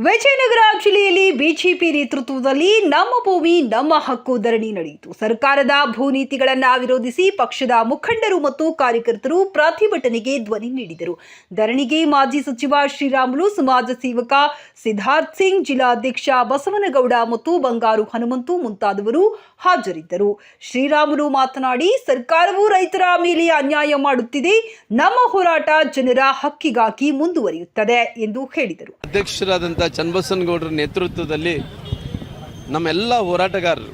ವಿಜಯನಗರ ಜಿಲ್ಲೆಯಲ್ಲಿ ಬಿಜೆಪಿ ನೇತೃತ್ವದಲ್ಲಿ ನಮ್ಮ ಭೂಮಿ ನಮ್ಮ ಹಕ್ಕು ಧರಣಿ ನಡೆಯಿತು. ಸರ್ಕಾರದ ಭೂನೀತಿಗಳನ್ನು ವಿರೋಧಿಸಿ ಪಕ್ಷದ ಮುಖಂಡರು ಮತ್ತು ಕಾರ್ಯಕರ್ತರು ಪ್ರತಿಭಟನೆಗೆ ಧ್ವನಿ ನೀಡಿದರು. ಧರಣಿಗೆ ಮಾಜಿ ಸಚಿವ ಶ್ರೀರಾಮುಲು, ಸಮಾಜ ಸೇವಕ ಸಿದ್ಧಾರ್ಥ್ ಸಿಂಗ್, ಜಿಲ್ಲಾಧ್ಯಕ್ಷ ಬಸವನಗೌಡ ಮತ್ತು ಬಂಗಾರು ಹನುಮಂತು ಮುಂತಾದವರು ಹಾಜರಿದ್ದರು. ಶ್ರೀರಾಮುಲು ಮಾತನಾಡಿ, ಸರ್ಕಾರವು ರೈತರ ಮೇಲೆ ಅನ್ಯಾಯ ಮಾಡುತ್ತಿದೆ. ನಮ್ಮ ಹೋರಾಟ ಜನರ ಹಕ್ಕಿಗಾಗಿ ಮುಂದುವರಿಯುತ್ತದೆ ಎಂದು ಹೇಳಿದರು. ಅಧ್ಯಕ್ಷರಾದಂಥ ಚನ್ನಬಸವನಗೌಡರ ನೇತೃತ್ವದಲ್ಲಿ ನಮ್ಮೆಲ್ಲ ಹೋರಾಟಗಾರರು,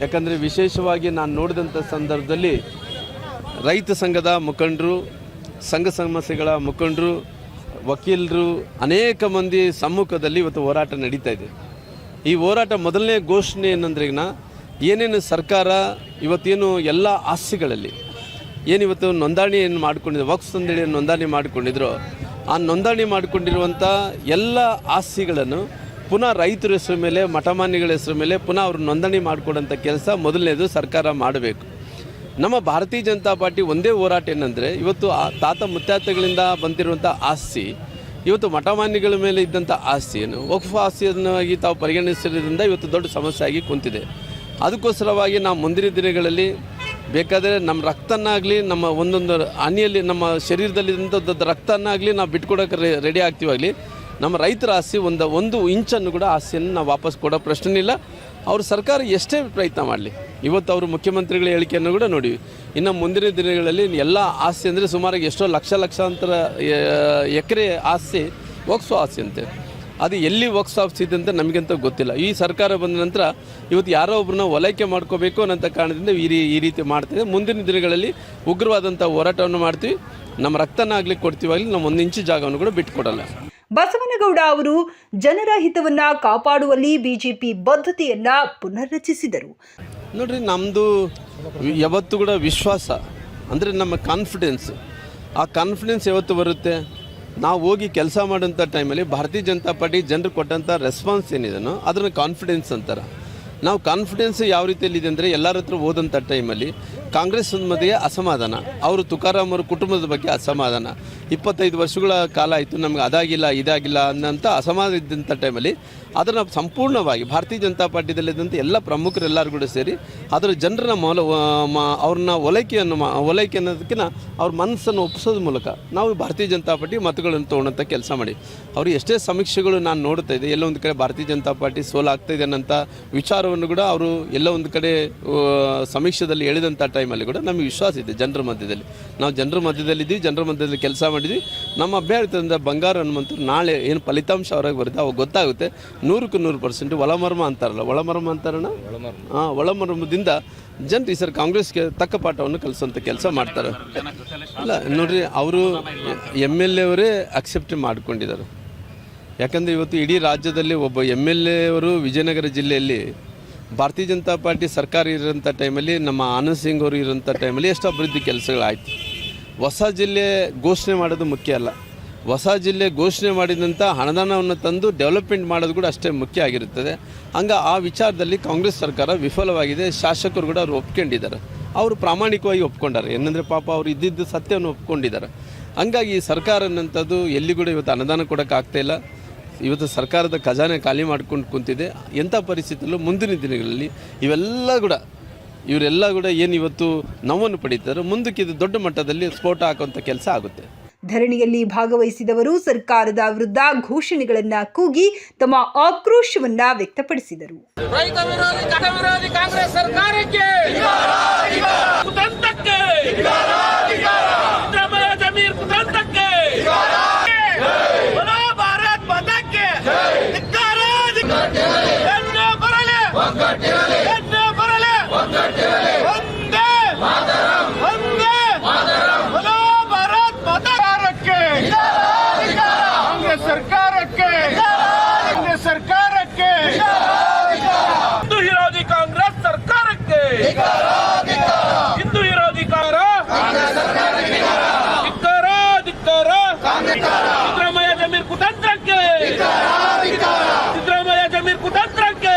ಯಾಕಂದರೆ ವಿಶೇಷವಾಗಿ ನಾನು ನೋಡಿದಂಥ ಸಂದರ್ಭದಲ್ಲಿ ರೈತ ಸಂಘದ ಮುಖಂಡರು, ಸಂಘ ಸಮಸ್ಯೆಗಳ ಮುಖಂಡರು, ವಕೀಲರು, ಅನೇಕ ಮಂದಿ ಸಮ್ಮುಖದಲ್ಲಿ ಇವತ್ತು ಹೋರಾಟ ನಡೀತಾ ಇದೆ. ಈ ಹೋರಾಟ ಮೊದಲನೇ ಘೋಷಣೆ ಏನಂದ್ರೆ, ಏನೇನು ಸರ್ಕಾರ ಇವತ್ತೇನು ಎಲ್ಲ ಆಸ್ತಿಗಳಲ್ಲಿ ಏನಿವತ್ತು ನೋಂದಣಿಯನ್ನು ಮಾಡಿಕೊಂಡಿದ್ರು, ವಕ್ಫ್ ಸಂಸ್ಥೆಯ ನೋಂದಣಿ ಮಾಡಿಕೊಂಡಿದ್ರು, ಆ ನೋಂದಣಿ ಮಾಡಿಕೊಂಡಿರುವಂಥ ಎಲ್ಲ ಆಸ್ತಿಗಳನ್ನು ಪುನಃ ರೈತರ ಹೆಸರು ಮೇಲೆ, ಮಠಮಾನ್ಯಗಳ ಹೆಸರು ಮೇಲೆ ಪುನಃ ಅವರು ನೋಂದಣಿ ಮಾಡಿಕೊಡೋಂಥ ಕೆಲಸ ಮೊದಲನೇದು ಸರ್ಕಾರ ಮಾಡಬೇಕು. ನಮ್ಮ ಭಾರತೀಯ ಜನತಾ ಪಾರ್ಟಿ ಒಂದೇ ಹೋರಾಟ ಏನಂದರೆ, ಇವತ್ತು ತಾತ ಮುತ್ತಾತಗಳಿಂದ ಬಂದಿರುವಂಥ ಆಸ್ತಿ ಇವತ್ತು ಮಠಮಾನ್ಯಗಳ ಮೇಲೆ ಇದ್ದಂಥ ಆಸ್ತಿಯನ್ನು ವಕ್ಫ್ ಆಸ್ತಿಯನ್ನಾಗಿ ತಾವು ಪರಿಗಣಿಸಿರೋದ್ರಿಂದ ಇವತ್ತು ದೊಡ್ಡ ಸಮಸ್ಯೆ ಆಗಿ ಕುಂತಿದೆ. ಅದಕ್ಕೋಸ್ಕರವಾಗಿ ನಾವು ಮುಂದಿನ ದಿನಗಳಲ್ಲಿ ಬೇಕಾದರೆ ನಮ್ಮ ರಕ್ತನ್ನಾಗಲಿ, ನಮ್ಮ ಒಂದೊಂದು ಹನಿಯಲ್ಲಿ ನಮ್ಮ ಶರೀರದಲ್ಲಿದ್ದಂಥ ರಕ್ತನ್ನಾಗಲಿ ನಾವು ಬಿಟ್ಕೊಡೋಕೆ ರೆಡಿ ಆಗ್ತೀವಾಗಲಿ, ನಮ್ಮ ರೈತರ ಆಸ್ತಿ ಒಂದು ಇಂಚನ್ನು ಕೂಡ ಆಸ್ತಿಯನ್ನು ನಾವು ವಾಪಸ್ ಕೊಡೋ ಪ್ರಶ್ನೆ ಇಲ್ಲ. ಅವರು ಸರ್ಕಾರ ಎಷ್ಟೇ ಪ್ರಯತ್ನ ಮಾಡಲಿ, ಇವತ್ತು ಅವರು ಮುಖ್ಯಮಂತ್ರಿಗಳ ಹೇಳಿಕೆಯನ್ನು ಕೂಡ ನೋಡಿವಿ. ಇನ್ನು ಮುಂದಿನ ದಿನಗಳಲ್ಲಿ ಎಲ್ಲ ಆಸ್ತಿ ಅಂದರೆ ಸುಮಾರು ಎಷ್ಟೋ ಲಕ್ಷಾಂತರ ಎಕರೆ ಆಸ್ತಿ ವಕ್ಫ್ ಆಸ್ತಿ ಅಂತೆ. ಅದು ಎಲ್ಲಿ ವಕ್ಫ್ ಆಸ್ತಿ ಇದೆ ಅಂತ ನಮಗಂತ ಗೊತ್ತಿಲ್ಲ. ಈ ಸರ್ಕಾರ ಬಂದ ನಂತರ ಇವತ್ತು ಯಾರೋ ಒಬ್ಬರನ್ನ ಓಲೈಕೆ ಮಾಡ್ಕೋಬೇಕು ಅನ್ನೋಂಥ ಕಾರಣದಿಂದ ಈ ರೀತಿ ಮಾಡ್ತಿದೆ. ಮುಂದಿನ ದಿನಗಳಲ್ಲಿ ಉಗ್ರವಾದಂಥ ಹೋರಾಟವನ್ನು ಮಾಡ್ತೀವಿ. ನಮ್ಮ ರಕ್ತನಾಗಲಿ ಕೊಡ್ತೀವಾಗಲಿ ನಮ್ಮ 1 ಇಂಚು ಜಾಗವನ್ನು ಕೂಡ ಬಿಟ್ಟುಕೊಡಲ್ಲ. ಬಸವನಗೌಡ ಅವರು ಜನರ ಹಿತವನ್ನ ಕಾಪಾಡುವಲ್ಲಿ ಬಿಜೆಪಿ ಬದ್ಧತೆಯನ್ನ ಪುನರ್ರಚಿಸಿದರು. ನೋಡ್ರಿ, ನಮ್ಮದು ಯಾವತ್ತೂ ಕೂಡ ವಿಶ್ವಾಸ ಅಂದರೆ ನಮ್ಮ ಕಾನ್ಫಿಡೆನ್ಸ್. ಆ ಕಾನ್ಫಿಡೆನ್ಸ್ ಯಾವತ್ತು ಬರುತ್ತೆ, ನಾವು ಹೋಗಿ ಕೆಲಸ ಮಾಡೋಂಥ ಟೈಮಲ್ಲಿ ಭಾರತೀಯ ಜನತಾ ಪಾರ್ಟಿ ಜನರು ಕೊಟ್ಟಂಥ ರೆಸ್ಪಾನ್ಸ್ ಏನಿದೆನೋ ಅದನ್ನು ಕಾನ್ಫಿಡೆನ್ಸ್ ಅಂತಾರೆ. ನಾವು ಕಾನ್ಫಿಡೆನ್ಸ್ ಯಾವ ರೀತಿಯಲ್ಲಿದೆ ಅಂದರೆ, ಎಲ್ಲರ ಹತ್ರ ಹೋದಂಥ ಟೈಮಲ್ಲಿ ಕಾಂಗ್ರೆಸ್ ಮಧ್ಯೆ ಅಸಮಾಧಾನ, ಅವರು ತುಕಾರಾಮ್ ಅವರ ಕುಟುಂಬದ ಬಗ್ಗೆ ಅಸಮಾಧಾನ, 25 ವರ್ಷಗಳ ಕಾಲ ಆಯಿತು ನಮಗೆ ಅದಾಗಿಲ್ಲ ಇದಾಗಿಲ್ಲ ಅನ್ನೋಂಥ ಅಸಮಾಧಾನ ಇದ್ದಂಥ ಟೈಮಲ್ಲಿ ಅದನ್ನು ಸಂಪೂರ್ಣವಾಗಿ ಭಾರತೀಯ ಜನತಾ ಪಾರ್ಟಿಯಲ್ಲಿದ್ದಂಥ ಎಲ್ಲ ಪ್ರಮುಖರೆಲ್ಲರೂ ಕೂಡ ಸೇರಿ ಅದರ ಜನರನ್ನ ಅವ್ರನ್ನ ಓಲೈಕೆ ಅನ್ನೋದಕ್ಕಿಂತ ಅವ್ರ ಮನಸ್ಸನ್ನು ಒಪ್ಪಿಸೋದ್ರ ಮೂಲಕ ನಾವು ಭಾರತೀಯ ಜನತಾ ಪಾರ್ಟಿ ಮತಗಳನ್ನು ತೊಗೊಳ್ಳೋಂಥ ಕೆಲಸ ಮಾಡಿ, ಅವರು ಎಷ್ಟೇ ಸಮೀಕ್ಷೆಗಳು ನಾನು ನೋಡ್ತಾ ಇದ್ದೆ, ಎಲ್ಲೋ ಒಂದು ಕಡೆ ಭಾರತೀಯ ಜನತಾ ಪಾರ್ಟಿ ಸೋಲಾಗ್ತಾಯಿದೆ ಅನ್ನೋಂಥ ವಿಚಾರವನ್ನು ಕೂಡ ಅವರು ಎಲ್ಲೋ ಒಂದು ಕಡೆ ಸಮೀಕ್ಷೆದಲ್ಲಿ ಹೇಳಿದಂಥ ಟೈಮಲ್ಲಿ ಕೂಡ ನಮಗೆ ವಿಶ್ವಾಸ ಇದೆ ಜನರ ಮಧ್ಯದಲ್ಲಿ. ನಾವು ಜನರ ಮಧ್ಯದಲ್ಲಿದ್ದೀವಿ, ಜನರ ಮಧ್ಯದಲ್ಲಿ ಕೆಲಸ ಮಾಡಿದ್ವಿ. ನಮ್ಮ ಅಭ್ಯರ್ಥಿಯಿಂದ ಬಂಗಾರು ಹನುಮಂತು ನಾಳೆ ಏನು ಫಲಿತಾಂಶ ಹೊರಗೆ ಬರುತ್ತೆ ಅವಾಗ ಗೊತ್ತಾಗುತ್ತೆ. 100% ಒಳಮರ್ಮ ಅಂತಾರಲ್ಲ, ಒಳಮರ್ಮ ಅಂತಾರಣ, ಒಳಮರ್ಮದಿಂದ ಜನರು ಈ ಸರ್ ಕಾಂಗ್ರೆಸ್ಗೆ ತಕ್ಕ ಪಾಠವನ್ನು ಕಲಿಸೋಂಥ ಕೆಲಸ ಮಾಡ್ತಾರೆ. ಅಲ್ಲ ನೋಡ್ರಿ, ಅವರು MLA ಅವರೇ ಅಕ್ಸೆಪ್ಟ್ ಮಾಡ್ಕೊಂಡಿದ್ದಾರೆ. ಯಾಕಂದರೆ ಇವತ್ತು ಇಡೀ ರಾಜ್ಯದಲ್ಲಿ ಒಬ್ಬ MLA ಅವರು ವಿಜಯನಗರ ಜಿಲ್ಲೆಯಲ್ಲಿ ಭಾರತೀಯ ಜನತಾ ಪಾರ್ಟಿ ಸರ್ಕಾರ ಇರೋಂಥ ಟೈಮಲ್ಲಿ, ನಮ್ಮ ಆನಂದ್ ಸಿಂಗ್ ಅವರು ಇರೋಂಥ ಟೈಮಲ್ಲಿ ಎಷ್ಟು ಅಭಿವೃದ್ಧಿ ಕೆಲಸಗಳಾಯಿತು. ಹೊಸ ಜಿಲ್ಲೆ ಘೋಷಣೆ ಮಾಡೋದು ಮುಖ್ಯ ಅಲ್ಲ, ಹೊಸ ಜಿಲ್ಲೆ ಘೋಷಣೆ ಮಾಡಿದಂಥ ಅನುದಾನವನ್ನು ತಂದು ಡೆವಲಪ್ಮೆಂಟ್ ಮಾಡೋದು ಕೂಡ ಅಷ್ಟೇ ಮುಖ್ಯ ಆಗಿರುತ್ತದೆ. ಹಂಗೆ ಆ ವಿಚಾರದಲ್ಲಿ ಕಾಂಗ್ರೆಸ್ ಸರ್ಕಾರ ವಿಫಲವಾಗಿದೆ. ಶಾಸಕರು ಕೂಡ ಅವರು ಒಪ್ಕೊಂಡಿದ್ದಾರೆ, ಅವರು ಪ್ರಾಮಾಣಿಕವಾಗಿ ಒಪ್ಕೊಂಡಾರೆ. ಏನಂದರೆ ಪಾಪ ಅವರು ಇದ್ದಿದ್ದು ಸತ್ಯವನ್ನು ಒಪ್ಕೊಂಡಿದ್ದಾರೆ. ಹಂಗಾಗಿ ಈ ಸರ್ಕಾರ ಅನ್ನೋಂಥದ್ದು ಎಲ್ಲಿ ಕೂಡ ಇವತ್ತು ಅನುದಾನ ಕೊಡೋಕೆ ಆಗ್ತಾಯಿಲ್ಲ. ಇವತ್ತು ಸರ್ಕಾರದ ಖಜಾನೆ ಖಾಲಿ ಮಾಡ್ಕೊಂಡು ಕುಂತಿದೆ. ಎಂಥ ಪರಿಸ್ಥಿತಿಯಲ್ಲೂ ಮುಂದಿನ ದಿನಗಳಲ್ಲಿ ಇವರೆಲ್ಲ ಕೂಡ ಏನು ಇವತ್ತು ನೋವನ್ನು ಪಡೀತಾರೆ, ಮುಂದಕ್ಕೆ ಇದು ದೊಡ್ಡ ಮಟ್ಟದಲ್ಲಿ ಸ್ಫೋಟ ಹಾಕುವಂಥ ಕೆಲಸ ಆಗುತ್ತೆ. ಧರಣಿಯಲ್ಲಿ ಭಾಗವಹಿಸಿದವರು ಸರ್ಕಾರದ ವಿರುದ್ಧ ಘೋಷಣೆಗಳನ್ನ ಕೂಗಿ ತಮ್ಮ ಆಕ್ರೋಶವನ್ನ ವ್ಯಕ್ತಪಡಿಸಿದರು. ರೈತ ವಿರೋಧಿ ಕಾಂಗ್ರೆಸ್ ಸರ್ಕಾರಕ್ಕೆ ಹಿಂದೂ ವಿರೋಧಿ ಸಿದ್ದರಾಮಯ್ಯ ಜಮೀರ್ ಕುತಂತ್ರಕ್ಕೆ